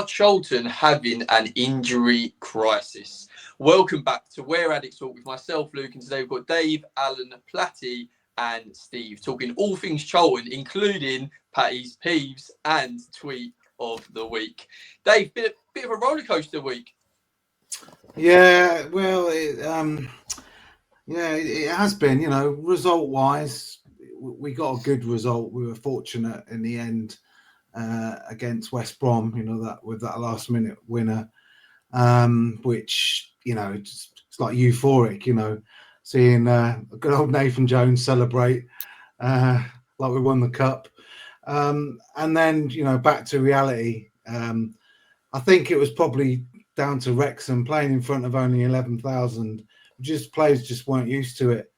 Charlton having an injury crisis? Welcome back to Where Addicks Walk with myself, Luke, and today we've got Dave, Alan, Platty and Steve talking all things Charlton, including Patty's Peeves and Tweet of the Week. Dave, bit of a rollercoaster week. Yeah, well, it has been, result-wise, we got a good result. We were fortunate in the end against West Brom, that with that last-minute winner, which, it's like euphoric, seeing good old Nathan Jones celebrate like we won the cup. And then, back to reality. I think it was probably down to Wrexham playing in front of only 11,000. Players just weren't used to it.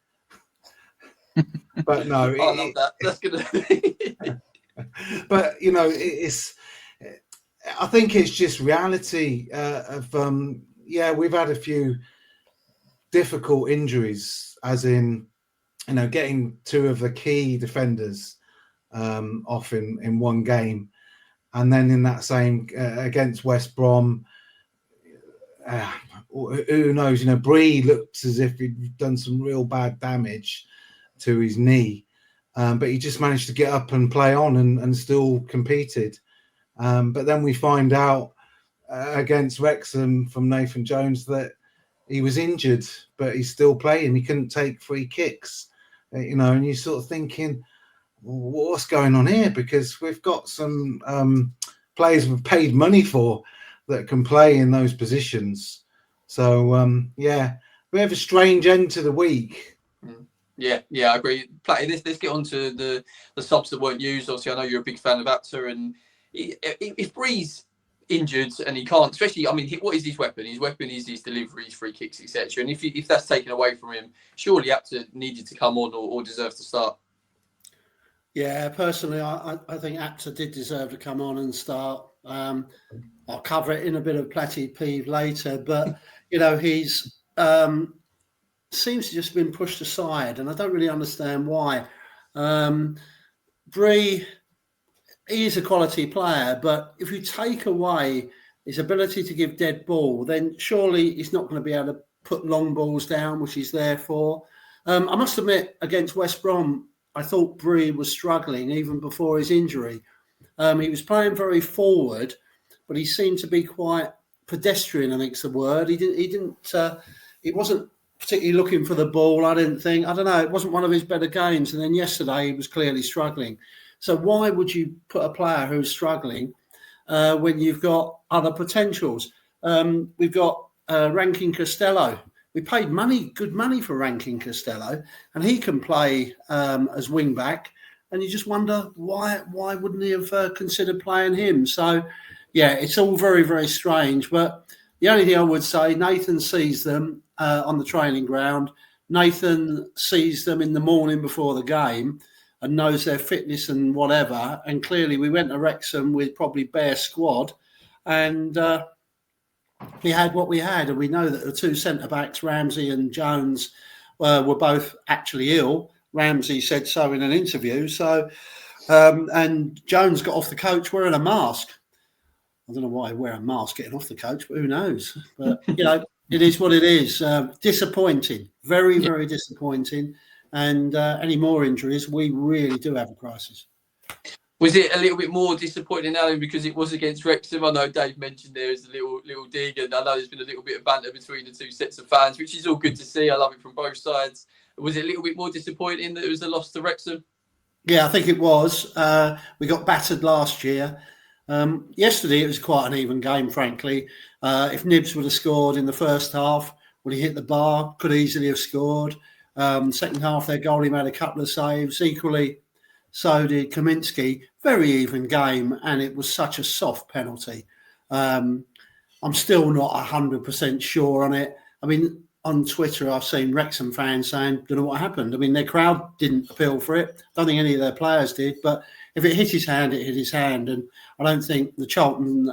But no, I love that. That's gonna. But it's. I think it's just reality we've had a few difficult injuries, as in, getting two of the key defenders off in one game, and then in that same against West Brom. Who knows? Bree looks as if he'd done some real bad damage to his knee, but he just managed to get up and play on and still competed. But then we find out against Wrexham from Nathan Jones that he was injured, but he's still playing. He couldn't take free kicks, and you're sort of thinking, what's going on here? Because we've got some players we've paid money for that can play in those positions. So, we have a strange end to the week. Yeah, I agree. Platty, let's get on to the subs that weren't used. Obviously, I know you're a big fan of Apter, and if Bree's injured and he can't, especially, what is his weapon? His weapon is his deliveries, free kicks, etc. And if that's taken away from him, surely Apter needed to come on or deserves to start. Yeah, personally, I think Apter did deserve to come on and start. I'll cover it in a bit of Platty peeve later, but he's seems to just been pushed aside, and I don't really understand why. Bree, he is a quality player, but if you take away his ability to give dead ball, then surely he's not going to be able to put long balls down, which he's there for. I must admit, against West Brom, I thought Bree was struggling even before his injury. He was playing very forward, but he seemed to be quite pedestrian, I think's the word. He wasn't particularly looking for the ball, I didn't think. I don't know, it wasn't one of his better games. And then yesterday he was clearly struggling. So why would you put a player who's struggling when you've got other potentials? We've got Rankin Costello. We paid good money for Rankin Costello, and he can play as wing back. And you just wonder why wouldn't he have considered playing him? So, yeah, it's all very, very strange. But the only thing I would say, Nathan sees them on the training ground. Nathan sees them in the morning before the game and knows their fitness and whatever. And clearly we went to Wrexham with probably bare squad, and we had what we had. And we know that the two centre-backs, Ramsey and Jones, were both actually ill. Ramsey said so in an interview. So, and Jones got off the coach wearing a mask. I don't know why he wear a mask getting off the coach, but who knows? But, it is what it is. Disappointing. Very, very disappointing. And any more injuries, we really do have a crisis. Was it a little bit more disappointing, Alan, because it was against Wrexham? I know Dave mentioned there is a little dig, and I know there's been a little bit of banter between the two sets of fans, which is all good to see. I love it from both sides. Was it a little bit more disappointing that it was a loss to Wrexham? Yeah, I think it was. We got battered last year. Yesterday, it was quite an even game, frankly. If Nibs would have scored in the first half, would he hit the bar? Could easily have scored. Second half, their goalie made a couple of saves. Equally, so did Kaminsky. Very even game, and it was such a soft penalty. I'm still not 100% sure on it. On Twitter, I've seen Wrexham fans saying, don't know what happened. Their crowd didn't appeal for it. Don't think any of their players did. But if it hit his hand, it hit his hand. And I don't think the Charlton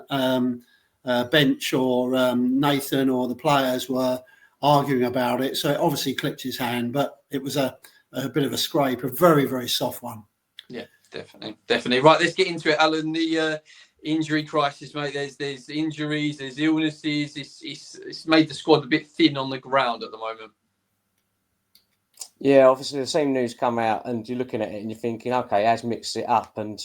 bench or Nathan or the players were arguing about it. So it obviously clipped his hand. But it was a bit of a scrape, a very, very soft one. Yeah, definitely. Right, let's get into it, Alan. injury crisis, mate. There's injuries, there's illnesses. It's made the squad a bit thin on the ground at the moment. Yeah, obviously the same news come out, and you're looking at it and you're thinking, okay, has mixed it up. And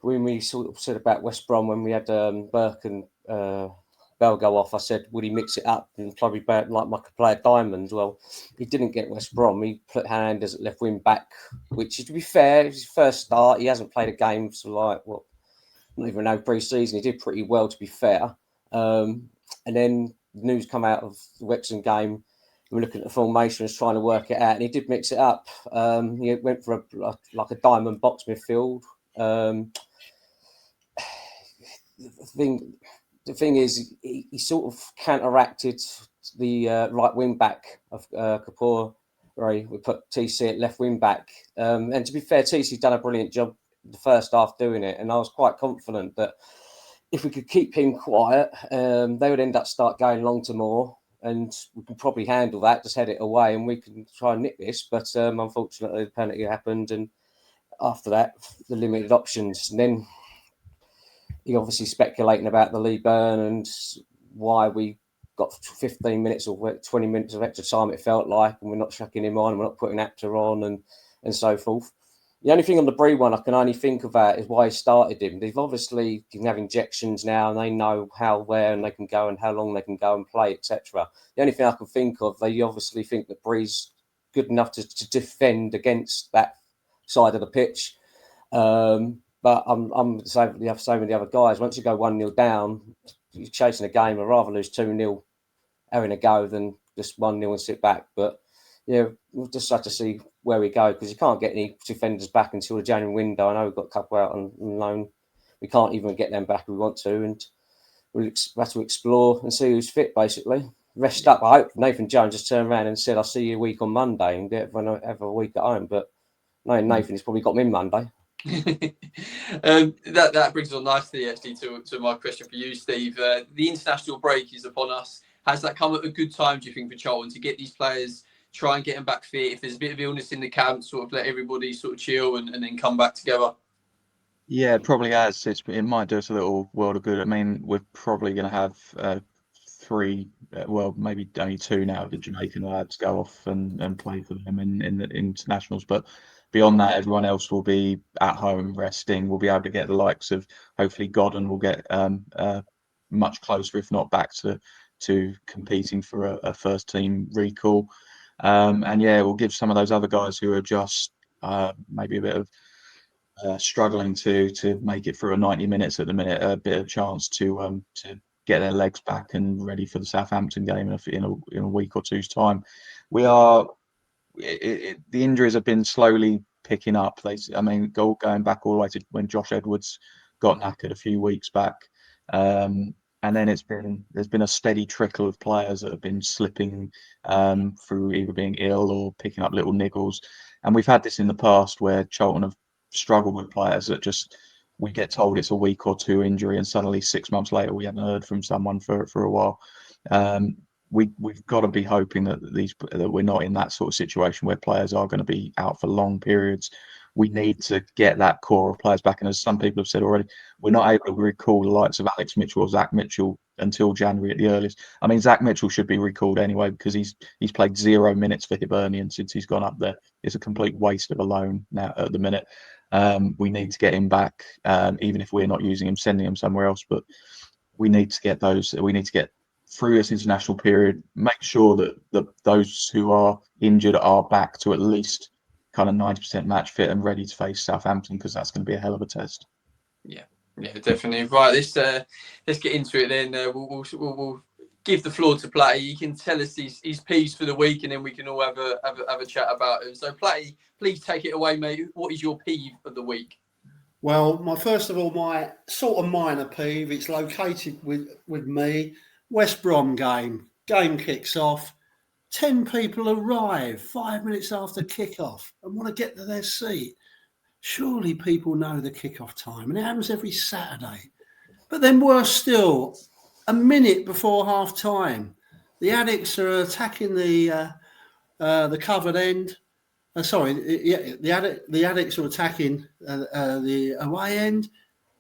when we sort of said about West Brom, when we had Burke and Bell go off, I said, would he mix it up and probably like Michael play Diamond? Well, he didn't get West Brom. He put Hernandez at left wing back, which, to be fair, it was his first start. He hasn't played a game for not even no pre-season. He did pretty well, to be fair. And then the news come out of the Wrexham game. We're looking at the formations, trying to work it out, and he did mix it up. He went for a diamond box midfield. The thing is, he sort of counteracted the right wing back of Kapoor, where we put TC at left wing back. And to be fair, TC done a brilliant job the first half doing it, and I was quite confident that if we could keep him quiet, they would end up start going long to more, and we can probably handle that, just head it away, and we can try and nick this. But unfortunately, the penalty happened, and after that, the limited options. And then you're obviously speculating about the Lee Byrne and why we got 15 minutes or 20 minutes of extra time, it felt like, and we're not chucking him on, we're not putting Apter on, and so forth. The only thing on the Bree one I can only think about is why he started him. They've obviously can have injections now, and they know how, where, and they can go and how long they can go and play, etc. The only thing I can think of, they obviously think that Bree's good enough to defend against that side of the pitch. But I'm the same with the other guys. Once you go 1-0 down, you're chasing a game. I'd rather lose 2-0 having a go than just 1-0 and sit back. But yeah, we'll just have to see where we go, because you can't get any defenders back until the January window. I know we've got a couple out on loan. We can't even get them back if we want to, and we'll have to explore and see who's fit, basically. Rest up. I hope Nathan Jones just turned around and said, I'll see you a week on Monday and get have a week at home. But no, Nathan has probably got me Monday. That brings us on nicely, actually, to my question for you, Steve. The international break is upon us. Has that come at a good time, do you think, for Charlton to get these players, try and get them back fit? If there's a bit of illness in the camp, sort of let everybody sort of chill and then come back together? Yeah, it probably has. It might do us a little world of good. I mean, we're probably going to have 3, maybe only 2 now of the Jamaican lads go off and play for them in the internationals. But beyond that, everyone else will be at home resting. We'll be able to get the likes of, hopefully, Godden will get much closer, if not back to competing for a first team recall. And yeah, we'll give some of those other guys who are just maybe a bit of struggling to make it through a 90 minutes at the minute a bit of chance to get their legs back and ready for the Southampton game in a week or two's time. The injuries have been slowly picking up. Going back all the way to when Josh Edwards got knackered a few weeks back, and then there's been a steady trickle of players that have been slipping through either being ill or picking up little niggles. And we've had this in the past where Charlton have struggled with players that just, we get told it's a week or 2 injury, and suddenly 6 months later we haven't heard from someone for a while. We've got to be hoping that we're not in that sort of situation where players are going to be out for long periods. We need to get that core of players back, and as some people have said already, we're not able to recall the likes of Alex Mitchell or Zach Mitchell until January at the earliest. I mean, Zach Mitchell should be recalled anyway, because he's played 0 minutes for Hibernian since he's gone up there. It's a complete waste of a loan now at the minute. We need to get him back, even if we're not using him, sending him somewhere else. But we need to get through this international period, make sure that those who are injured are back to at least kind of 90% match fit and ready to face Southampton, because that's going to be a hell of a test. Yeah, definitely. Right, let's get into it then. We'll give the floor to Platty. You can tell us his peeves for the week, and then we can all have a chat about them. So Platty, please take it away, mate. What is your peeve of the week? Well, my sort of minor peeve, it's located with me. West Brom game kicks off. 10 people arrive 5 minutes after kickoff and want to get to their seat. Surely people know the kickoff time, and it happens every Saturday. But then worse still, a minute before half time, the Addicks are attacking the covered end. The Addicks are attacking the away end,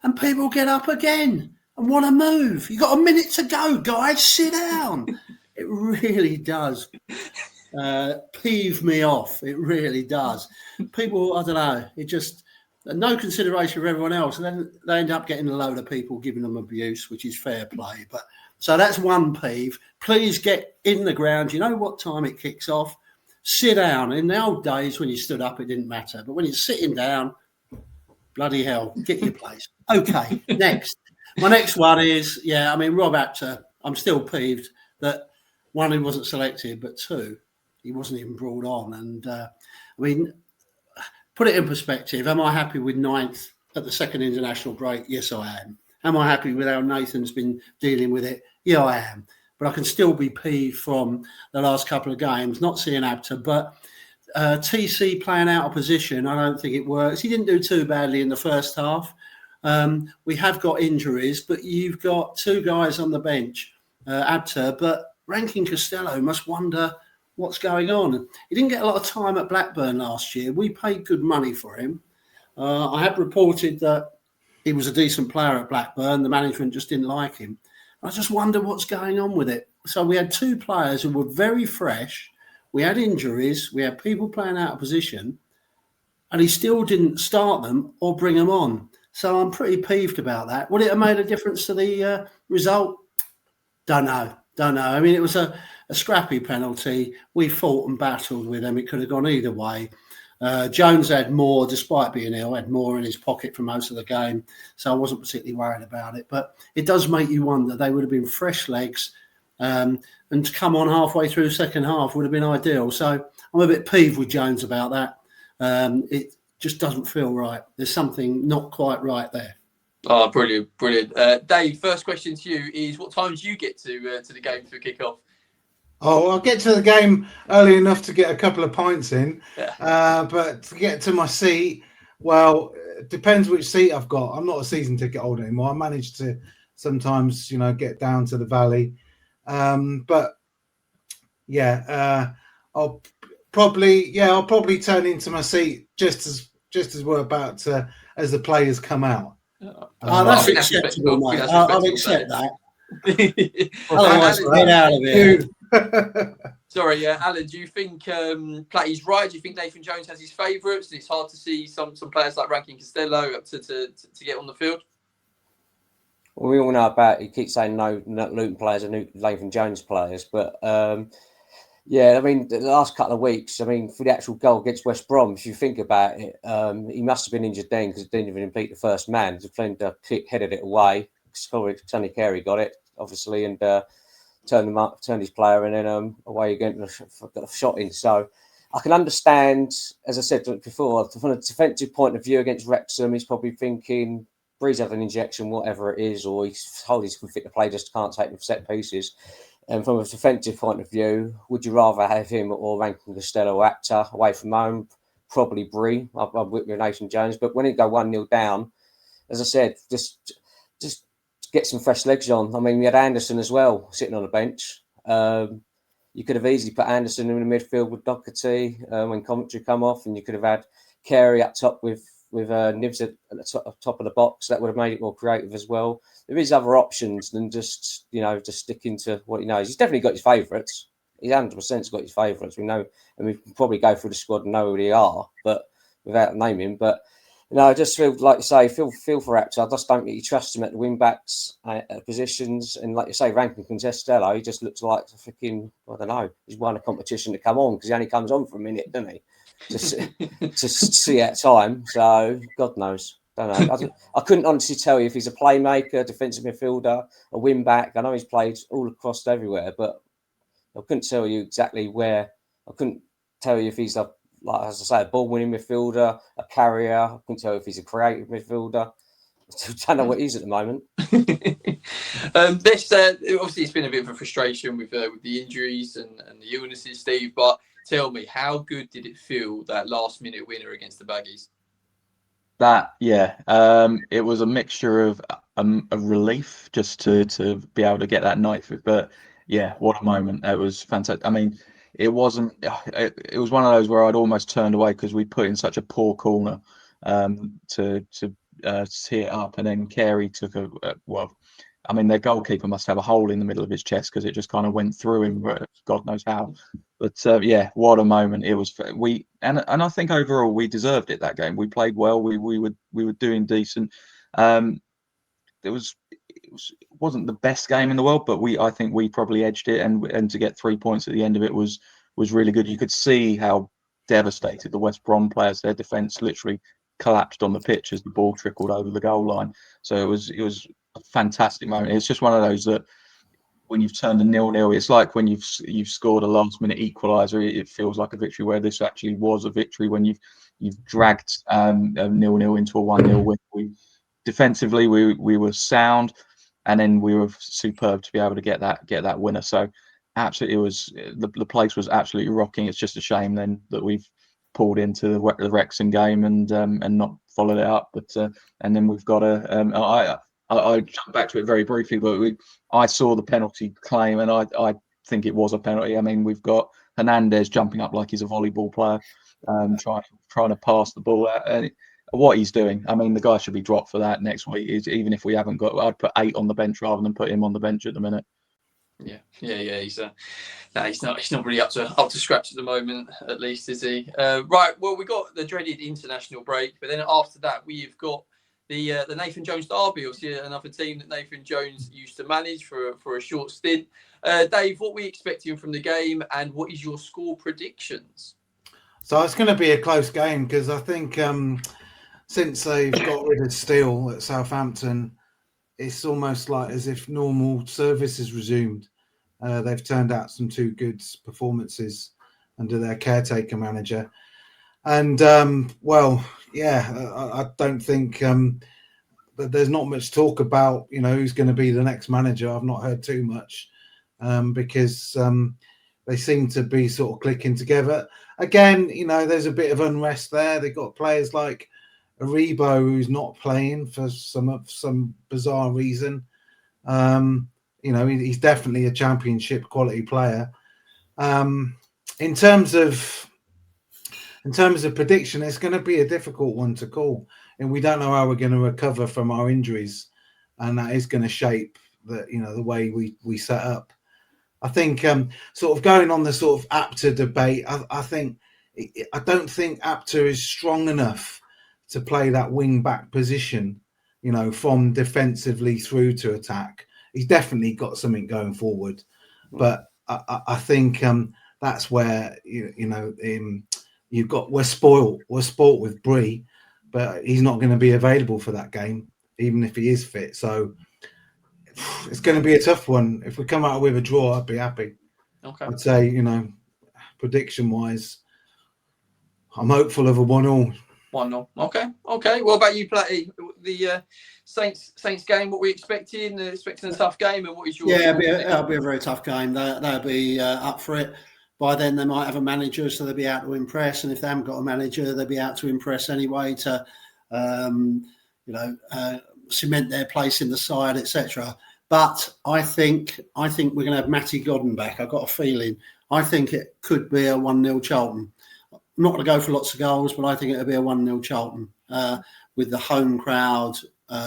and people get up again and want to move. You got a minute to go, guys. Sit down. It really does peeve me off. It really does. People, I don't know. It just no consideration for everyone else, and then they end up getting a load of people giving them abuse, which is fair play. But so that's one peeve. Please get in the ground. You know what time it kicks off. Sit down. In the old days, when you stood up, it didn't matter. But when you're sitting down, bloody hell, get your place. Okay, next. My next one is, Rob Apter. I'm still peeved that one, he wasn't selected, but two, he wasn't even brought on. And put it in perspective. Am I happy with 9th at the second international break? Yes, I am. Am I happy with how Nathan's been dealing with it? Yeah, I am. But I can still be peeved from the last couple of games, not seeing Apter, but TC playing out of position. I don't think it works. He didn't do too badly in the first half. We have got injuries, but you've got two guys on the bench, Apter, but Rankin Costello must wonder what's going on. He didn't get a lot of time at Blackburn last year. We paid good money for him. I had reported that he was a decent player at Blackburn. The management just didn't like him. I just wonder what's going on with it. So we had two players who were very fresh. We had injuries. We had people playing out of position. And he still didn't start them or bring them on. So I'm pretty peeved about that. Would it have made a difference to the result? Don't know. I mean, it was a scrappy penalty. We fought and battled with them. It could have gone either way. Jones had more, despite being ill, had more in his pocket for most of the game. So I wasn't particularly worried about it. But it does make you wonder. They would have been fresh legs. And to come on halfway through the second half would have been ideal. So I'm a bit peeved with Jones about that. It just doesn't feel right. There's something not quite right there. Oh, brilliant. Dave, first question to you is, what time do you get to the game for kick-off? Oh, I'll get to the game early enough to get a couple of pints in. Yeah. But to get to my seat, well, it depends which seat I've got. I'm not a season ticket holder anymore. I manage to sometimes, get down to the valley. But yeah, I'll probably turn into my seat just as we're about to, as the players come out. That's acceptable, mate. I'll accept that. Otherwise, get out of here. Sorry, Alan, do you think Platty's right? Do you think Nathan Jones has his favourites? It's hard to see some players like Rankin Costello up to get on the field. Well, we all know about, he keeps saying no Luton players are Nathan Jones players, but yeah, I mean, the last couple of weeks, I mean, for the actual goal against West Brom, if you think about it, he must have been injured then because he didn't even beat the first man. The kick headed it away. Sonny Carey got it, obviously, and turned his player, and then away again, got a shot in. So I can understand, as I said before, from a defensive point of view against Wrexham, he's probably thinking Breeze had an injection, whatever it is, or he's told he's fit to play, just can't take them set pieces. And from a defensive point of view, would you rather have him or Rankin Costello or Apter away from home? Probably Bree. I'm with Nathan Jones. But when it go 1-0 down, as I said, just get some fresh legs on. I mean, we had Anderson as well sitting on the bench. You could have easily put Anderson in the midfield with Doherty when Coventry come off, and you could have had Carey up top with Nibs at the top of the box. That would have made it more creative as well. There is other options than just sticking to what he knows. He's definitely got his favourites. He's 100% got his favourites. We know, and we can probably go through the squad and know who they are, but without naming. But I just feel like you say, feel for Apter. I just don't really trust him at the wing backs positions. And like you say, Rankin Costello, he just looks like a freaking, I don't know, he's won a competition to come on because he only comes on for a minute, doesn't he? To see at time. So God knows. Don't know. I couldn't honestly tell you if he's a playmaker, defensive midfielder, a wing back. I know he's played all across everywhere, but I couldn't tell you exactly where. I couldn't tell you if he's as I say, a ball-winning midfielder, a carrier. I couldn't tell you if he's a creative midfielder. I don't know what he is at the moment. Obviously, it's been a bit of a frustration with the injuries and the illnesses, Steve. But tell me, how good did it feel, that last-minute winner against the Baggies? It was a mixture of a relief just to be able to get that ninth. But yeah, what a moment! It was fantastic. I mean, it wasn't. It was one of those where I'd almost turned away because we put in such a poor corner to tee it up, and then Carey took I mean, their goalkeeper must have a hole in the middle of his chest because it just kind of went through him, God knows how. But yeah, what a moment it was. And I think overall we deserved it that game. We played well. We were doing decent. It wasn't the best game in the world, but I think we probably edged it, and to get 3 points at the end of it was really good. You could see how devastated the West Brom players. Their defence literally collapsed on the pitch as the ball trickled over the goal line. So it was a fantastic moment. It's just one of those that when you've turned a 0-0, it's like when you've scored a last minute equaliser. It feels like a victory, where this actually was a victory when you've dragged a 0-0 into a 1-0 win. Defensively, we were sound, and then we were superb to be able to get that winner. So absolutely, it was the place was absolutely rocking. It's just a shame then that we've pulled into the Wrexham game and not followed it up. But and then we've got I jump back to it very briefly, but I saw the penalty claim, and I think it was a penalty. I mean, we've got Hernandez jumping up like he's a volleyball player, trying to pass the ball out. And what he's doing, I mean, the guy should be dropped for that next week. Even if we haven't got, I'd put 8 on the bench rather than put him on the bench at the minute. Yeah. He's not really up to scratch at the moment, at least, is he? Right. Well, we got the dreaded international break, but then after that, we've got the Nathan Jones derby, obviously another team that Nathan Jones used to manage for a short stint. Dave, what are we expecting from the game, and what is your score predictions? So it's going to be a close game, because I think since they've got rid of Steele at Southampton, it's almost like as if normal service has resumed. They've turned out some 2 good performances under their caretaker manager. And, I don't think that there's not much talk about, who's going to be the next manager. I've not heard too much because they seem to be sort of clicking together. Again, there's a bit of unrest there. They've got players like Aribo, who's not playing for some bizarre reason. He's definitely a championship quality player. In terms of prediction, it's going to be a difficult one to call, and we don't know how we're going to recover from our injuries, and that is going to shape the way we set up. I think sort of going on the sort of Apter debate, I don't think Apter is strong enough to play that wing back position, from defensively through to attack. He's definitely got something going forward, but I think that's where we're spoiled with Bree, but he's not going to be available for that game, even if he is fit. So it's going to be a tough one. If we come out with a draw, I'd be happy. Okay. I'd say, prediction wise, I'm hopeful of a 1-1. 1-0. Okay. What about you, Platty? The Saints game, what we expecting? Expecting a tough game, and what is your? Yeah, it'll be a very tough game. They'll be up for it. By then, they might have a manager, so they'll be out to impress. And if they haven't got a manager, they'll be out to impress anyway to, cement their place in the side, etc. But I think we're going to have Matty Godden back. I've got a feeling. I think it could be a 1-0 Charlton. I'm not going to go for lots of goals, but I think it'll be a 1-0 Charlton with the home crowd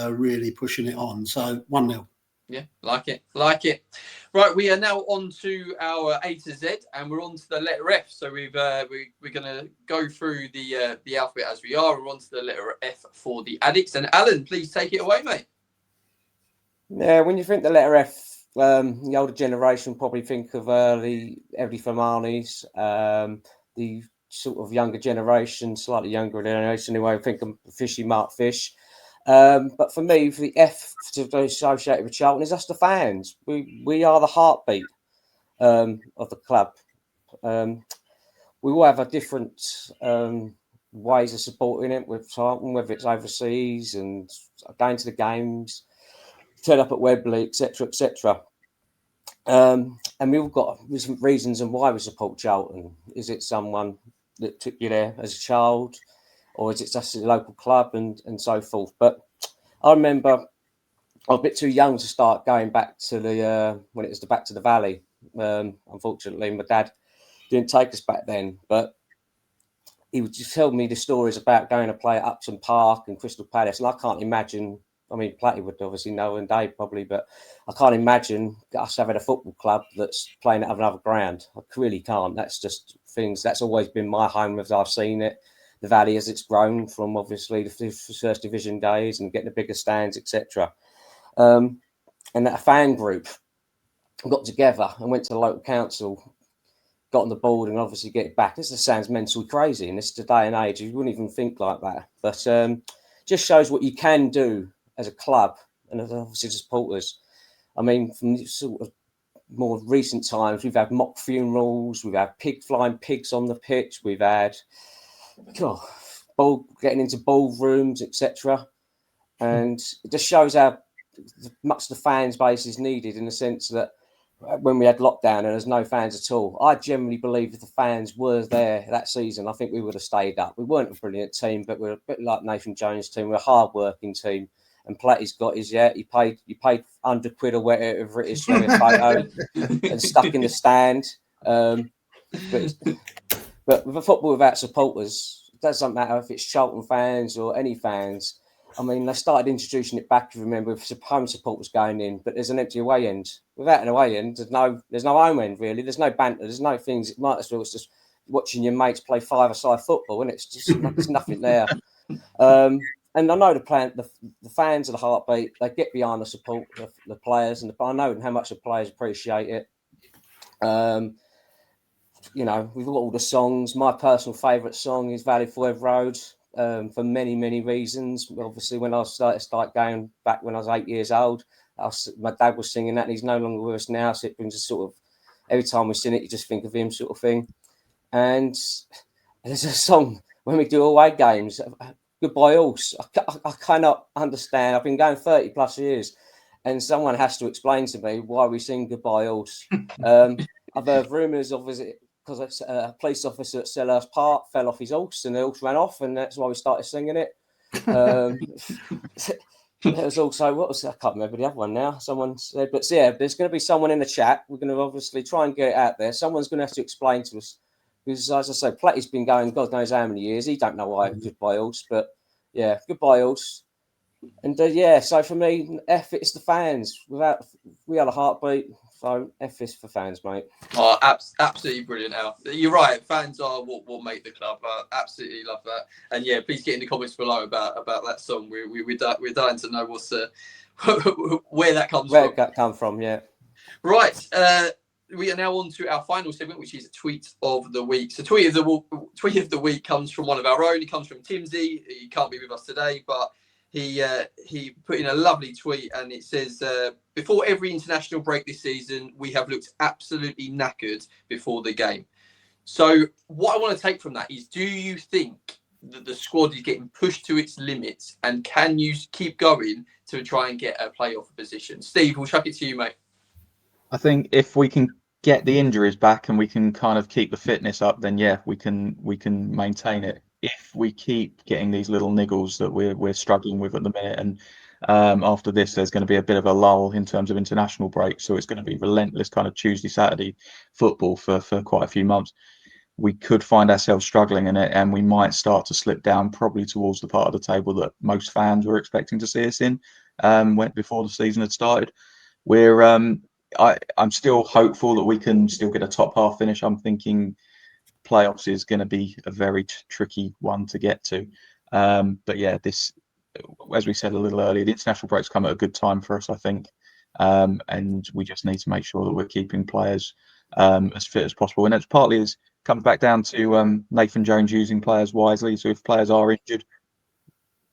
really pushing it on. So 1-0. Yeah, like it. Right, we are now on to our A to Z, and we're on to the letter F. So we're going to go through the alphabet as we are. We're on to the letter F for the Addicks. And Alan, please take it away, mate. Yeah, when you think the letter F, the older generation probably think of the Evie Fermanis, the sort of younger generation, slightly younger generation anyway, think of Fishy Mark Fish. But for me, for the F to be associated with Charlton is us, the fans. We are the heartbeat of the club. We all have a different ways of supporting it with Charlton, whether it's overseas and going to the games, turn up at Wembley, etc., etc. And we've all got different reasons and why we support Charlton. Is it someone that took you there as a child, or is it just a local club and so forth? But I remember I was a bit too young to start going back to when it was back to the Valley. Unfortunately, my dad didn't take us back then. But he would just tell me the stories about going to play at Upton Park and Crystal Palace, and I can't imagine. I mean, Platty would obviously know, and Dave probably, but I can't imagine us having a football club that's playing at another ground. I really can't. That's just things. That's always been my home as I've seen it. The Valley as it's grown from obviously the First Division days and getting the bigger stands, etc. And that fan group got together and went to the local council, got on the board, and obviously get it back. This just sounds mentally crazy in this day and age. You wouldn't even think like that, but just shows what you can do as a club and obviously the supporters. I mean, from sort of more recent times, we've had mock funerals, we've had flying pigs on the pitch, we've had getting into ballrooms, etc. And it just shows how much the fans base is needed, in the sense that when we had lockdown and there's no fans at all, I generally believe if the fans were there that season, I think we would have stayed up. We weren't a brilliant team, but we're a bit like Nathan Jones' team. We're a hard-working team. And Platty's got his, you paid £100 or whatever it is for a photo and stuck in the stand. But with a football without supporters, it doesn't matter if it's Charlton fans or any fans. I mean, they started introducing it back, if you remember, with home supporters going in, but there's an empty away end. Without an away end, there's no home end, really. There's no banter, there's no things. It might as well it's just watching your mates play five-a-side football, and it's just there's nothing there. And I know the fans of the Heartbeat, they get behind the support of the players, and I know how much the players appreciate it. We've got all the songs. My personal favourite song is Valley Forever Road, for many, many reasons. Obviously, when I started going back when I was 8 years old, my dad was singing that, and he's no longer with us now, so it brings a sort of, every time we sing it, you just think of him, sort of thing. And there's a song when we do away games, Goodbye Horse. I cannot understand. I've been going 30 plus years, and someone has to explain to me why we sing Goodbye Horse. I've heard rumours of it because a police officer at Selhurst Park fell off his horse and the horse ran off, and that's why we started singing it. There was also, I can't remember the other one now. Someone said, but yeah, there's going to be someone in the chat. We're going to obviously try and get it out there. Someone's going to have to explain to us. Because, as I say, Platty's been going God knows how many years. He don't know why Goodbye Horse, but yeah, Goodbye Horse. And so for me, F it's the fans. We are the Heartbeat, so F is for fans, mate. Oh, absolutely brilliant, Al. You're right. Fans are what make the club. I absolutely love that. And yeah, please get in the comments below about that song. We're dying to know what's where that comes from. Where it come from, yeah. Right. We are now on to our final segment, which is tweet of the week. So tweet of the week comes from one of our own. He comes from Timsy. He can't be with us today, but he put in a lovely tweet, and it says, before every international break this season, we have looked absolutely knackered before the game. So what I want to take from that is, do you think that the squad is getting pushed to its limits, and can you keep going to try and get a playoff position? Steve, we'll chuck it to you, mate. I think if we can get the injuries back and we can kind of keep the fitness up, then yeah, we can maintain it. If we keep getting these little niggles that we're struggling with at the minute, and after this there's going to be a bit of a lull in terms of international breaks, so it's going to be relentless kind of Tuesday, Saturday football for quite a few months, we could find ourselves struggling in it, and we might start to slip down probably towards the part of the table that most fans were expecting to see us in before the season had started. I'm still hopeful that we can still get a top half finish. I'm thinking playoffs is going to be a very tricky one to get to. But yeah, this, as we said a little earlier, the international breaks come at a good time for us, I think. And we just need to make sure that we're keeping players as fit as possible. And it's partly comes back down to Nathan Jones using players wisely. So if players are injured,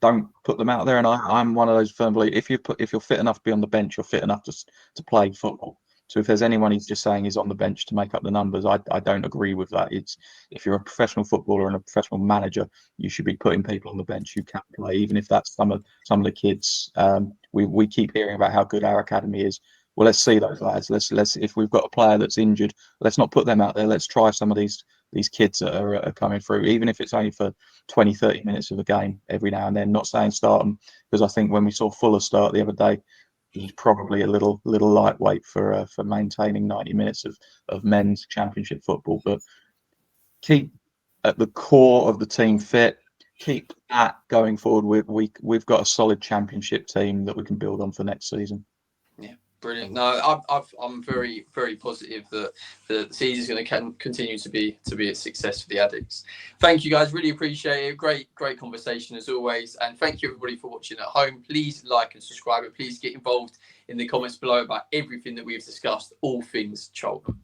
don't put them out there. And I'm one of those firm believers. If you're fit enough to be on the bench, you're fit enough to play football. So if there's anyone he's just saying he's on the bench to make up the numbers, I don't agree with that. It's, if you're a professional footballer and a professional manager, you should be putting people on the bench who can play, even if that's some of the kids. We keep hearing about how good our academy is. Well, let's see those lads. Let's if we've got a player that's injured, let's not put them out there. Let's try some of these kids that are coming through, even if it's only for 20, 30 minutes of a game every now and then. Not saying start them, because I think when we saw Fuller start the other day, he's probably a little lightweight for maintaining 90 minutes of men's championship football. But keep at the core of the team fit. Keep that going forward. We've got a solid championship team that we can build on for next season. Yeah, brilliant. No, I'm very, very positive that the season is going to continue to be a success for the Addicks. Thank you guys, really appreciate it. Great conversation as always, and thank you everybody for watching at home. Please like and subscribe, and please get involved in the comments below about everything that we've discussed, all things Charlton.